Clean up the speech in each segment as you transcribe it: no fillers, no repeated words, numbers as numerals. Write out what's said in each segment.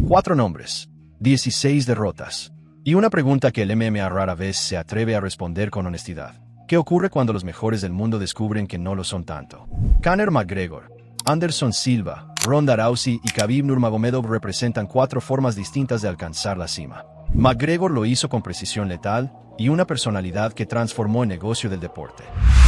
4 nombres, 16 derrotas. Y una pregunta que el MMA rara vez se atreve a responder con honestidad. ¿Qué ocurre cuando los mejores del mundo descubren que no lo son tanto? Conor McGregor, Anderson Silva, Ronda Rousey y Khabib Nurmagomedov representan 4 formas distintas de alcanzar la cima. McGregor lo hizo con precisión letal y una personalidad que transformó el negocio del deporte.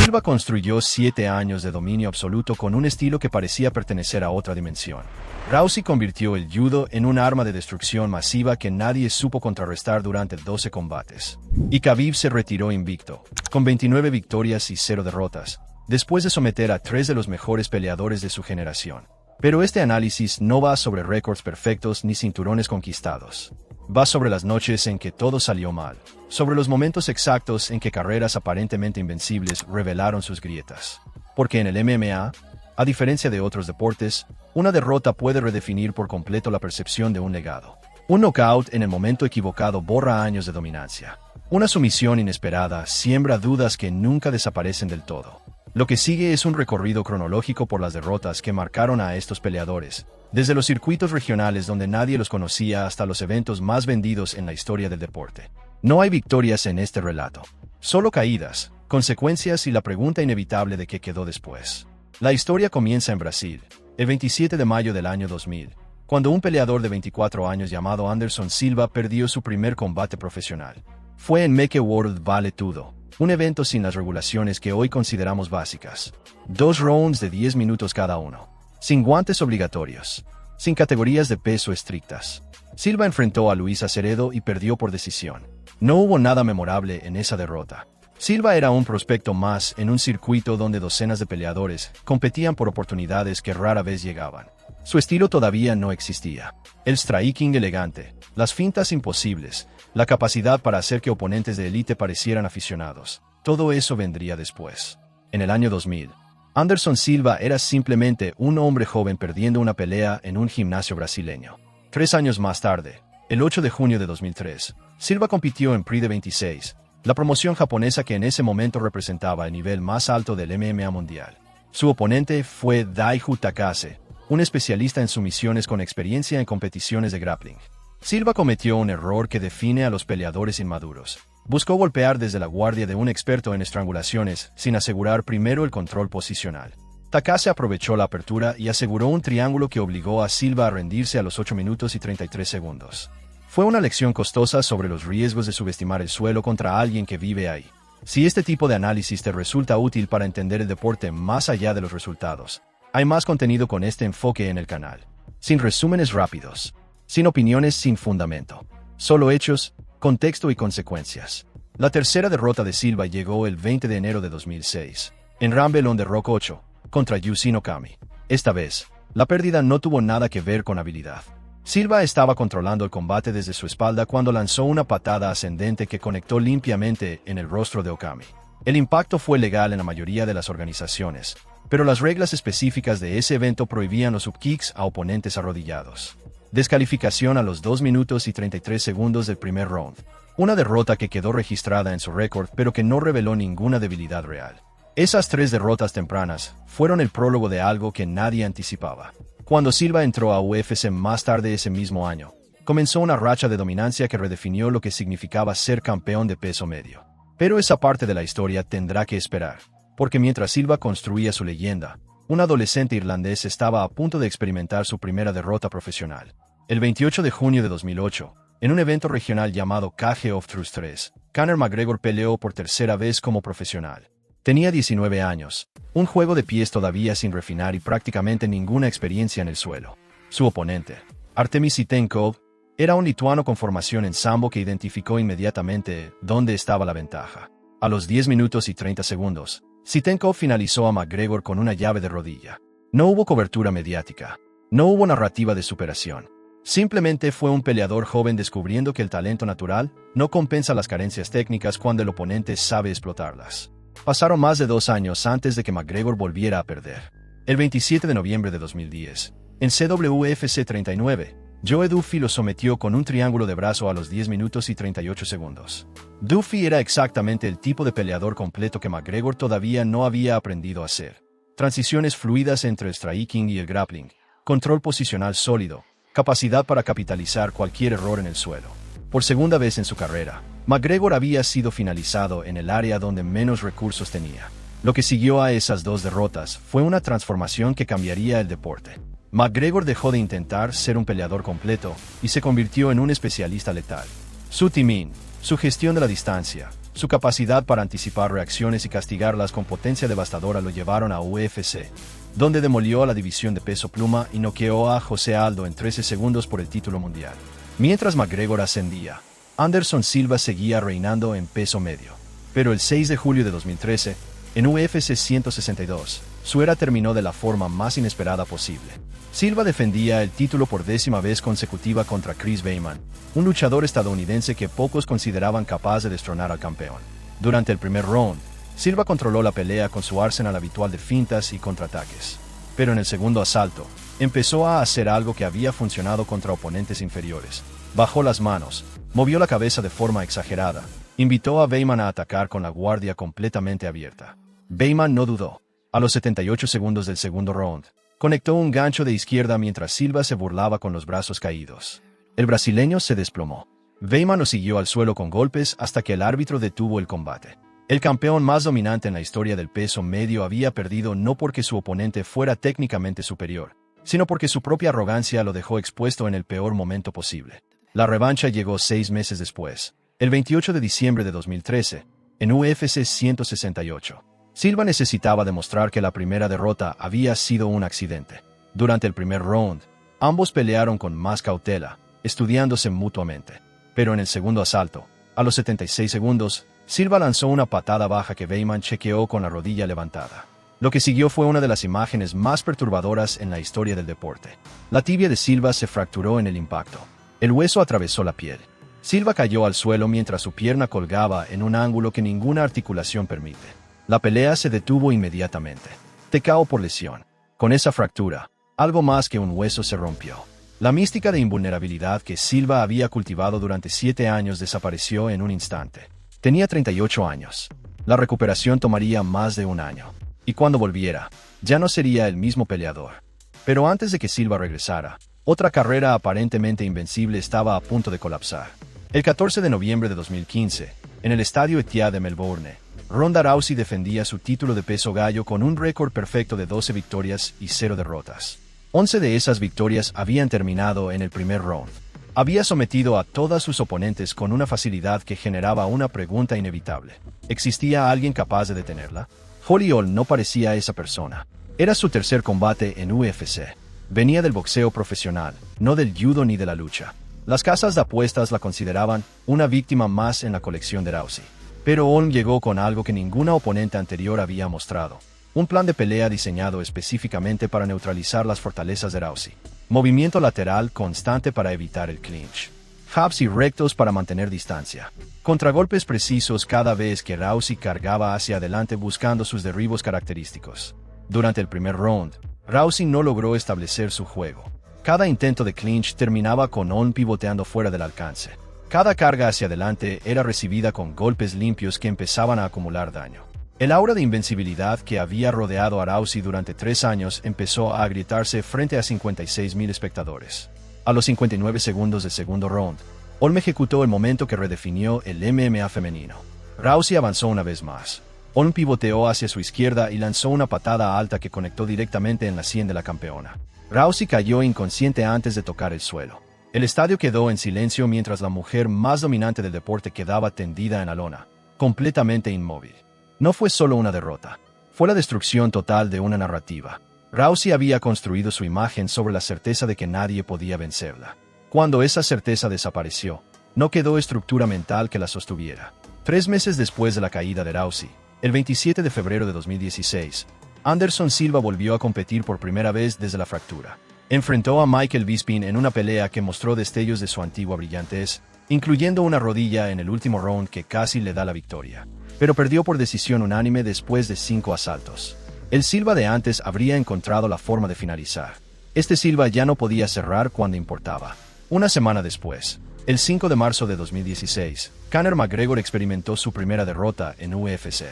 Silva construyó 7 años de dominio absoluto con un estilo que parecía pertenecer a otra dimensión. Rousey convirtió el judo en un arma de destrucción masiva que nadie supo contrarrestar durante 12 combates. Y Khabib se retiró invicto, con 29 victorias y 0 derrotas, después de someter a 3 de los mejores peleadores de su generación. Pero este análisis no va sobre récords perfectos ni cinturones conquistados. Va sobre las noches en que todo salió mal, sobre los momentos exactos en que carreras aparentemente invencibles revelaron sus grietas. Porque en el MMA, a diferencia de otros deportes, una derrota puede redefinir por completo la percepción de un legado. Un knockout en el momento equivocado borra años de dominancia. Una sumisión inesperada siembra dudas que nunca desaparecen del todo. Lo que sigue es un recorrido cronológico por las derrotas que marcaron a estos peleadores, desde los circuitos regionales donde nadie los conocía hasta los eventos más vendidos en la historia del deporte. No hay victorias en este relato, solo caídas, consecuencias y la pregunta inevitable de qué quedó después. La historia comienza en Brasil, el 27 de mayo del año 2000, cuando un peleador de 24 años llamado Anderson Silva perdió su primer combate profesional. Fue en Meke World Vale Tudo, un evento sin las regulaciones que hoy consideramos básicas. 2 rounds de 10 minutos cada uno. Sin guantes obligatorios. Sin categorías de peso estrictas. Silva enfrentó a Luis Aceredo y perdió por decisión. No hubo nada memorable en esa derrota. Silva era un prospecto más en un circuito donde docenas de peleadores competían por oportunidades que rara vez llegaban. Su estilo todavía no existía. El striking elegante, las fintas imposibles, la capacidad para hacer que oponentes de élite parecieran aficionados. Todo eso vendría después. En el año 2000, Anderson Silva era simplemente un hombre joven perdiendo una pelea en un gimnasio brasileño. 3 años más tarde, el 8 de junio de 2003, Silva compitió en Prix de 26, la promoción japonesa que en ese momento representaba el nivel más alto del MMA mundial. Su oponente fue Daiju Takase, un especialista en sumisiones con experiencia en competiciones de grappling. Silva cometió un error que define a los peleadores inmaduros. Buscó golpear desde la guardia de un experto en estrangulaciones, sin asegurar primero el control posicional. Takase aprovechó la apertura y aseguró un triángulo que obligó a Silva a rendirse a los 8 minutos y 33 segundos. Fue una lección costosa sobre los riesgos de subestimar el suelo contra alguien que vive ahí. Si este tipo de análisis te resulta útil para entender el deporte más allá de los resultados, hay más contenido con este enfoque en el canal. Sin resúmenes rápidos. Sin opiniones sin fundamento. Solo hechos, contexto y consecuencias. La tercera derrota de Silva llegó el 20 de enero de 2006, en Rumble on the Rock 8, contra Yushin Okami. Esta vez, la pérdida no tuvo nada que ver con habilidad. Silva estaba controlando el combate desde su espalda cuando lanzó una patada ascendente que conectó limpiamente en el rostro de Okami. El impacto fue legal en la mayoría de las organizaciones, pero las reglas específicas de ese evento prohibían los subkicks a oponentes arrodillados. Descalificación a los 2 minutos y 33 segundos del primer round. Una derrota que quedó registrada en su récord pero que no reveló ninguna debilidad real. Esas 3 derrotas tempranas fueron el prólogo de algo que nadie anticipaba. Cuando Silva entró a UFC más tarde ese mismo año, comenzó una racha de dominancia que redefinió lo que significaba ser campeón de peso medio. Pero esa parte de la historia tendrá que esperar, porque mientras Silva construía su leyenda, un adolescente irlandés estaba a punto de experimentar su primera derrota profesional. El 28 de junio de 2008, en un evento regional llamado Cage of Truth 3, Conor McGregor peleó por tercera vez como profesional. Tenía 19 años, un juego de pies todavía sin refinar y prácticamente ninguna experiencia en el suelo. Su oponente, Artemis Sitenkov, era un lituano con formación en sambo que identificó inmediatamente dónde estaba la ventaja. A los 10 minutos y 30 segundos, Sitenkov finalizó a McGregor con una llave de rodilla. No hubo cobertura mediática. No hubo narrativa de superación. Simplemente fue un peleador joven descubriendo que el talento natural no compensa las carencias técnicas cuando el oponente sabe explotarlas. Pasaron más de 2 años antes de que McGregor volviera a perder. El 27 de noviembre de 2010, en CWFC 39, Joe Duffy lo sometió con un triángulo de brazo a los 10 minutos y 38 segundos. Duffy era exactamente el tipo de peleador completo que McGregor todavía no había aprendido a hacer. Transiciones fluidas entre el striking y el grappling, control posicional sólido, capacidad para capitalizar cualquier error en el suelo. Por segunda vez en su carrera, McGregor había sido finalizado en el área donde menos recursos tenía. Lo que siguió a esas dos derrotas fue una transformación que cambiaría el deporte. McGregor dejó de intentar ser un peleador completo y se convirtió en un especialista letal. Su timing, su gestión de la distancia, su capacidad para anticipar reacciones y castigarlas con potencia devastadora lo llevaron a UFC, donde demolió a la división de peso pluma y noqueó a José Aldo en 13 segundos por el título mundial. Mientras McGregor ascendía, Anderson Silva seguía reinando en peso medio. Pero el 6 de julio de 2013, en UFC 162, su era terminó de la forma más inesperada posible. Silva defendía el título por 10ª vez consecutiva contra Chris Weidman, un luchador estadounidense que pocos consideraban capaz de destronar al campeón. Durante el primer round, Silva controló la pelea con su arsenal habitual de fintas y contraataques. Pero en el segundo asalto, empezó a hacer algo que había funcionado contra oponentes inferiores. Bajó las manos, movió la cabeza de forma exagerada, invitó a Weidman a atacar con la guardia completamente abierta. Weidman no dudó. A los 78 segundos del segundo round, conectó un gancho de izquierda mientras Silva se burlaba con los brazos caídos. El brasileño se desplomó. Weidman lo siguió al suelo con golpes hasta que el árbitro detuvo el combate. El campeón más dominante en la historia del peso medio había perdido no porque su oponente fuera técnicamente superior, sino porque su propia arrogancia lo dejó expuesto en el peor momento posible. La revancha llegó 6 meses después, el 28 de diciembre de 2013, en UFC 168. Silva necesitaba demostrar que la primera derrota había sido un accidente. Durante el primer round, ambos pelearon con más cautela, estudiándose mutuamente. Pero en el segundo asalto, a los 76 segundos, Silva lanzó una patada baja que Weidman chequeó con la rodilla levantada. Lo que siguió fue una de las imágenes más perturbadoras en la historia del deporte. La tibia de Silva se fracturó en el impacto. El hueso atravesó la piel. Silva cayó al suelo mientras su pierna colgaba en un ángulo que ninguna articulación permite. La pelea se detuvo inmediatamente. TKO por lesión. Con esa fractura, algo más que un hueso se rompió. La mística de invulnerabilidad que Silva había cultivado durante 7 años desapareció en un instante. Tenía 38 años. La recuperación tomaría más de un año. Y cuando volviera, ya no sería el mismo peleador. Pero antes de que Silva regresara, otra carrera aparentemente invencible estaba a punto de colapsar. El 14 de noviembre de 2015, en el estadio Etihad de Melbourne, Ronda Rousey defendía su título de peso gallo con un récord perfecto de 12 victorias y 0 derrotas. 11 de esas victorias habían terminado en el primer round. Había sometido a todas sus oponentes con una facilidad que generaba una pregunta inevitable. ¿Existía alguien capaz de detenerla? Holly Holm no parecía esa persona. Era su tercer combate en UFC. Venía del boxeo profesional, no del judo ni de la lucha. Las casas de apuestas la consideraban una víctima más en la colección de Rousey. Pero Holm llegó con algo que ninguna oponente anterior había mostrado. Un plan de pelea diseñado específicamente para neutralizar las fortalezas de Rousey. Movimiento lateral constante para evitar el clinch. Jabs y rectos para mantener distancia. Contragolpes precisos cada vez que Rousey cargaba hacia adelante buscando sus derribos característicos. Durante el primer round, Rousey no logró establecer su juego. Cada intento de clinch terminaba con Holm pivoteando fuera del alcance. Cada carga hacia adelante era recibida con golpes limpios que empezaban a acumular daño. El aura de invencibilidad que había rodeado a Rousey durante 3 años empezó a agrietarse frente a 56,000 espectadores. A los 59 segundos del segundo round, Holm ejecutó el momento que redefinió el MMA femenino. Rousey avanzó una vez más. Holm pivoteó hacia su izquierda y lanzó una patada alta que conectó directamente en la sien de la campeona. Rousey cayó inconsciente antes de tocar el suelo. El estadio quedó en silencio mientras la mujer más dominante del deporte quedaba tendida en la lona, completamente inmóvil. No fue solo una derrota, fue la destrucción total de una narrativa. Rousey había construido su imagen sobre la certeza de que nadie podía vencerla. Cuando esa certeza desapareció, no quedó estructura mental que la sostuviera. 3 meses después de la caída de Rousey, el 27 de febrero de 2016, Anderson Silva volvió a competir por primera vez desde la fractura. Enfrentó a Michael Bisping en una pelea que mostró destellos de su antigua brillantez, incluyendo una rodilla en el último round que casi le da la victoria. Pero perdió por decisión unánime después de 5 asaltos. El Silva de antes habría encontrado la forma de finalizar. Este Silva ya no podía cerrar cuando importaba. Una semana después, el 5 de marzo de 2016, Conor McGregor experimentó su primera derrota en UFC.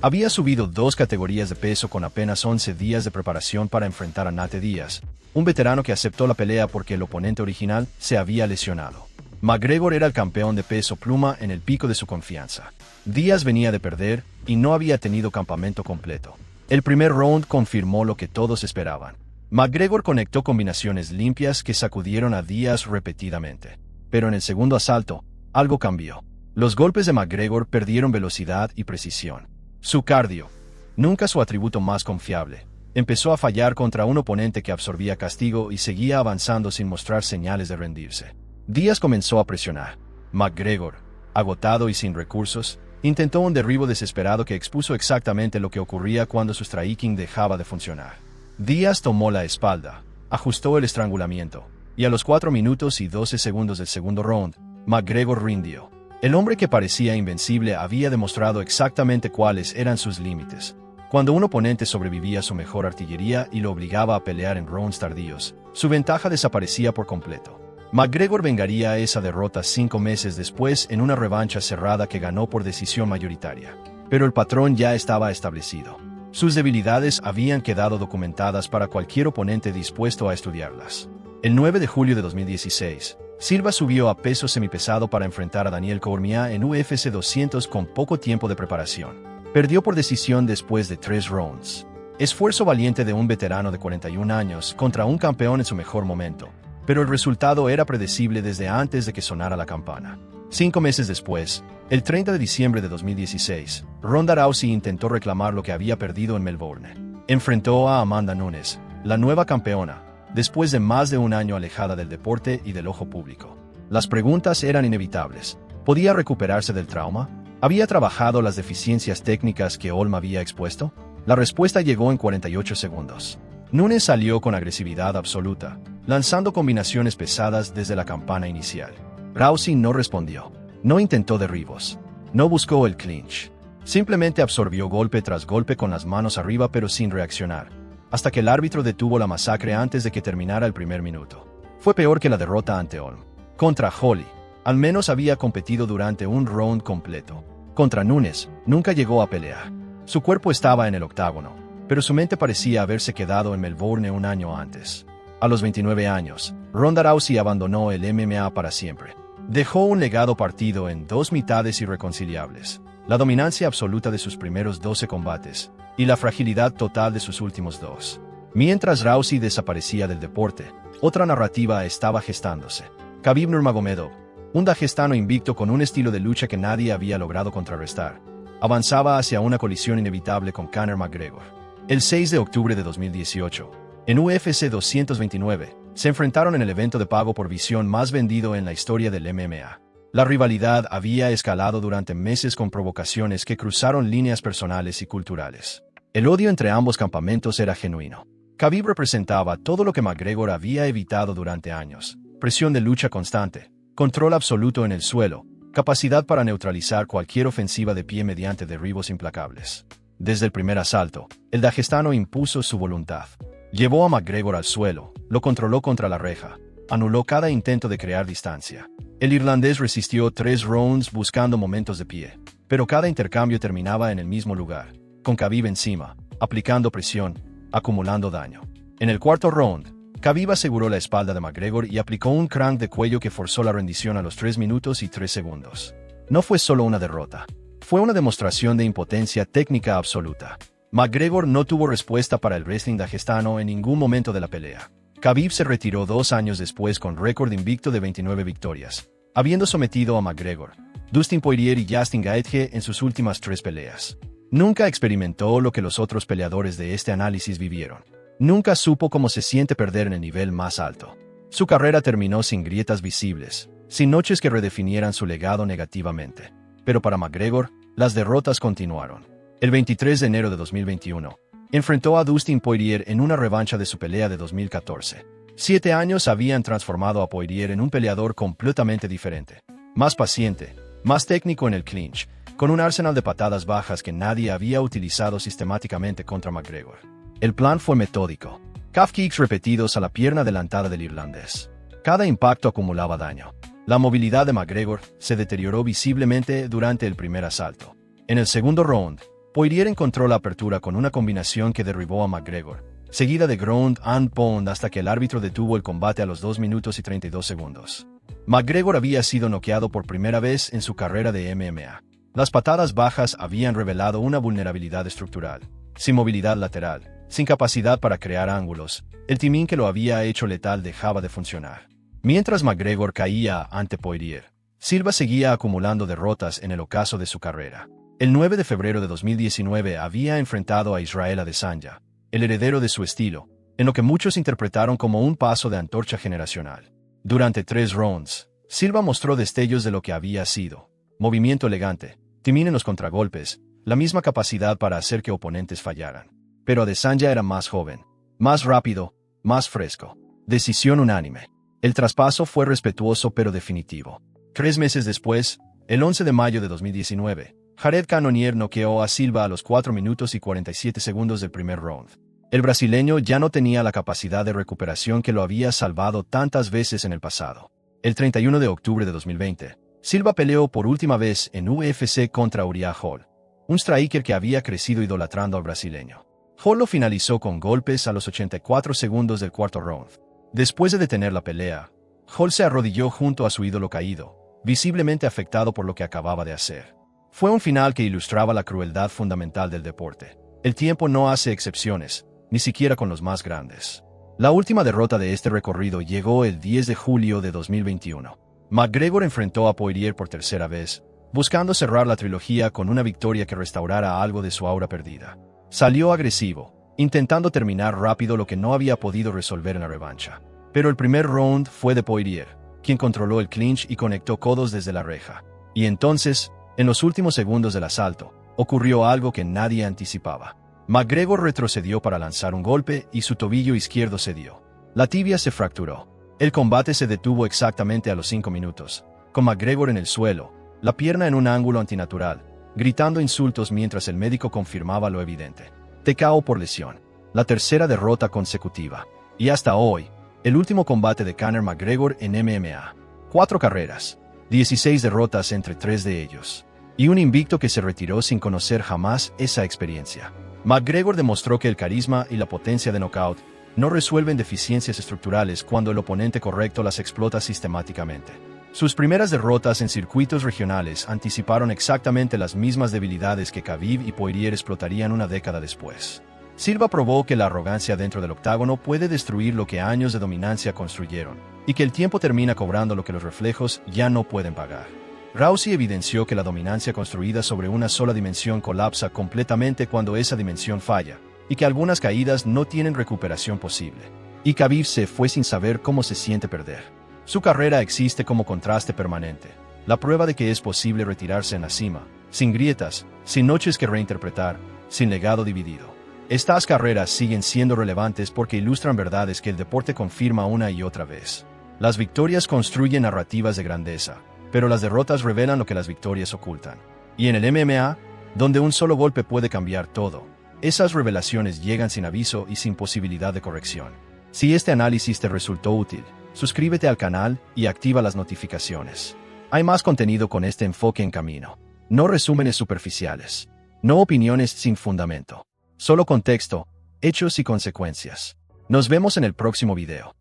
Había subido 2 categorías de peso con apenas 11 días de preparación para enfrentar a Nate Diaz, un veterano que aceptó la pelea porque el oponente original se había lesionado. McGregor era el campeón de peso pluma en el pico de su confianza. Díaz venía de perder y no había tenido campamento completo. El primer round confirmó lo que todos esperaban. McGregor conectó combinaciones limpias que sacudieron a Díaz repetidamente. Pero en el segundo asalto, algo cambió. Los golpes de McGregor perdieron velocidad y precisión. Su cardio, nunca su atributo más confiable, empezó a fallar contra un oponente que absorbía castigo y seguía avanzando sin mostrar señales de rendirse. Díaz comenzó a presionar. McGregor, agotado y sin recursos, intentó un derribo desesperado que expuso exactamente lo que ocurría cuando su striking dejaba de funcionar. Díaz tomó la espalda, ajustó el estrangulamiento, y a los 4 minutos y 12 segundos del segundo round, McGregor rindió. El hombre que parecía invencible había demostrado exactamente cuáles eran sus límites. Cuando un oponente sobrevivía a su mejor artillería y lo obligaba a pelear en rounds tardíos, su ventaja desaparecía por completo. McGregor vengaría esa derrota 5 meses después en una revancha cerrada que ganó por decisión mayoritaria. Pero el patrón ya estaba establecido. Sus debilidades habían quedado documentadas para cualquier oponente dispuesto a estudiarlas. El 9 de julio de 2016, Silva subió a peso semipesado para enfrentar a Daniel Cormier en UFC 200 con poco tiempo de preparación. Perdió por decisión después de 3 rounds. Esfuerzo valiente de un veterano de 41 años contra un campeón en su mejor momento. Pero el resultado era predecible desde antes de que sonara la campana. 5 meses después, el 30 de diciembre de 2016, Ronda Rousey intentó reclamar lo que había perdido en Melbourne. Enfrentó a Amanda Nunes, la nueva campeona, después de más de un año alejada del deporte y del ojo público. Las preguntas eran inevitables. ¿Podía recuperarse del trauma? ¿Había trabajado las deficiencias técnicas que Holm había expuesto? La respuesta llegó en 48 segundos. Nunes salió con agresividad absoluta, lanzando combinaciones pesadas desde la campana inicial. Rousey no respondió. No intentó derribos. No buscó el clinch. Simplemente absorbió golpe tras golpe con las manos arriba pero sin reaccionar, hasta que el árbitro detuvo la masacre antes de que terminara el primer minuto. Fue peor que la derrota ante Holm. Contra Holly, al menos había competido durante un round completo. Contra Nunes, nunca llegó a pelear. Su cuerpo estaba en el octágono, pero su mente parecía haberse quedado en Melbourne un año antes. A los 29 años, Ronda Rousey abandonó el MMA para siempre. Dejó un legado partido en 2 mitades irreconciliables, la dominancia absoluta de sus primeros 12 combates y la fragilidad total de sus últimos 2. Mientras Rousey desaparecía del deporte, otra narrativa estaba gestándose. Khabib Nurmagomedov, un dagestano invicto con un estilo de lucha que nadie había logrado contrarrestar, avanzaba hacia una colisión inevitable con Conor McGregor. El 6 de octubre de 2018, en UFC 229, se enfrentaron en el evento de pago por visión más vendido en la historia del MMA. La rivalidad había escalado durante meses con provocaciones que cruzaron líneas personales y culturales. El odio entre ambos campamentos era genuino. Khabib representaba todo lo que McGregor había evitado durante años: presión de lucha constante, control absoluto en el suelo, capacidad para neutralizar cualquier ofensiva de pie mediante derribos implacables. Desde el primer asalto, el dagestano impuso su voluntad. Llevó a McGregor al suelo, lo controló contra la reja, anuló cada intento de crear distancia. El irlandés resistió 3 rounds buscando momentos de pie, pero cada intercambio terminaba en el mismo lugar, con Khabib encima, aplicando presión, acumulando daño. En el cuarto round, Khabib aseguró la espalda de McGregor y aplicó un crank de cuello que forzó la rendición a los 3 minutos y 3 segundos. No fue solo una derrota, fue una demostración de impotencia técnica absoluta. McGregor no tuvo respuesta para el wrestling dagestano en ningún momento de la pelea. Khabib se retiró 2 años después con récord invicto de 29 victorias, habiendo sometido a McGregor, Dustin Poirier y Justin Gaethje en sus últimas 3 peleas. Nunca experimentó lo que los otros peleadores de este análisis vivieron. Nunca supo cómo se siente perder en el nivel más alto. Su carrera terminó sin grietas visibles, sin noches que redefinieran su legado negativamente. Pero para McGregor, las derrotas continuaron. El 23 de enero de 2021, enfrentó a Dustin Poirier en una revancha de su pelea de 2014. 7 años habían transformado a Poirier en un peleador completamente diferente. Más paciente, más técnico en el clinch, con un arsenal de patadas bajas que nadie había utilizado sistemáticamente contra McGregor. El plan fue metódico. Calf kicks repetidos a la pierna adelantada del irlandés. Cada impacto acumulaba daño. La movilidad de McGregor se deterioró visiblemente durante el primer asalto. En el segundo round, Poirier encontró la apertura con una combinación que derribó a McGregor, seguida de ground and pound hasta que el árbitro detuvo el combate a los 2 minutos y 32 segundos. McGregor había sido noqueado por primera vez en su carrera de MMA. Las patadas bajas habían revelado una vulnerabilidad estructural, sin movilidad lateral, sin capacidad para crear ángulos. El timing que lo había hecho letal dejaba de funcionar. Mientras McGregor caía ante Poirier, Silva seguía acumulando derrotas en el ocaso de su carrera. El 9 de febrero de 2019 había enfrentado a Israel Adesanya, el heredero de su estilo, en lo que muchos interpretaron como un paso de antorcha generacional. Durante 3 rounds, Silva mostró destellos de lo que había sido: movimiento elegante, timing en los contragolpes, la misma capacidad para hacer que oponentes fallaran. Pero Adesanya era más joven, más rápido, más fresco. Decisión unánime. El traspaso fue respetuoso pero definitivo. 3 meses después, el 11 de mayo de 2019, Jared Cannonier noqueó a Silva a los 4 minutos y 47 segundos del primer round. El brasileño ya no tenía la capacidad de recuperación que lo había salvado tantas veces en el pasado. El 31 de octubre de 2020, Silva peleó por última vez en UFC contra Uriah Hall, un striker que había crecido idolatrando al brasileño. Hall lo finalizó con golpes a los 84 segundos del cuarto round. Después de detener la pelea, Hall se arrodilló junto a su ídolo caído, visiblemente afectado por lo que acababa de hacer. Fue un final que ilustraba la crueldad fundamental del deporte. El tiempo no hace excepciones, ni siquiera con los más grandes. La última derrota de este recorrido llegó el 10 de julio de 2021. McGregor enfrentó a Poirier por tercera vez, buscando cerrar la trilogía con una victoria que restaurara algo de su aura perdida. Salió agresivo, intentando terminar rápido lo que no había podido resolver en la revancha. Pero el primer round fue de Poirier, quien controló el clinch y conectó codos desde la reja. Y entonces, en los últimos segundos del asalto, ocurrió algo que nadie anticipaba. McGregor retrocedió para lanzar un golpe y su tobillo izquierdo cedió. La tibia se fracturó. El combate se detuvo exactamente a los 5 minutos, con McGregor en el suelo, la pierna en un ángulo antinatural, gritando insultos mientras el médico confirmaba lo evidente: TKO por lesión. La tercera derrota consecutiva. Y hasta hoy, el último combate de Conor McGregor en MMA. 4 carreras, 16 derrotas entre 3 de ellos. Y un invicto que se retiró sin conocer jamás esa experiencia. McGregor demostró que el carisma y la potencia de knockout no resuelven deficiencias estructurales cuando el oponente correcto las explota sistemáticamente. Sus primeras derrotas en circuitos regionales anticiparon exactamente las mismas debilidades que Khabib y Poirier explotarían una década después. Silva probó que la arrogancia dentro del octágono puede destruir lo que años de dominancia construyeron, y que el tiempo termina cobrando lo que los reflejos ya no pueden pagar. Rousey evidenció que la dominancia construida sobre una sola dimensión colapsa completamente cuando esa dimensión falla, y que algunas caídas no tienen recuperación posible. Y Khabib se fue sin saber cómo se siente perder. Su carrera existe como contraste permanente, la prueba de que es posible retirarse en la cima, sin grietas, sin noches que reinterpretar, sin legado dividido. Estas carreras siguen siendo relevantes porque ilustran verdades que el deporte confirma una y otra vez. Las victorias construyen narrativas de grandeza, pero las derrotas revelan lo que las victorias ocultan. Y en el MMA, donde un solo golpe puede cambiar todo, esas revelaciones llegan sin aviso y sin posibilidad de corrección. Si este análisis te resultó útil, suscríbete al canal y activa las notificaciones. Hay más contenido con este enfoque en camino. No resúmenes superficiales. No opiniones sin fundamento. Solo contexto, hechos y consecuencias. Nos vemos en el próximo video.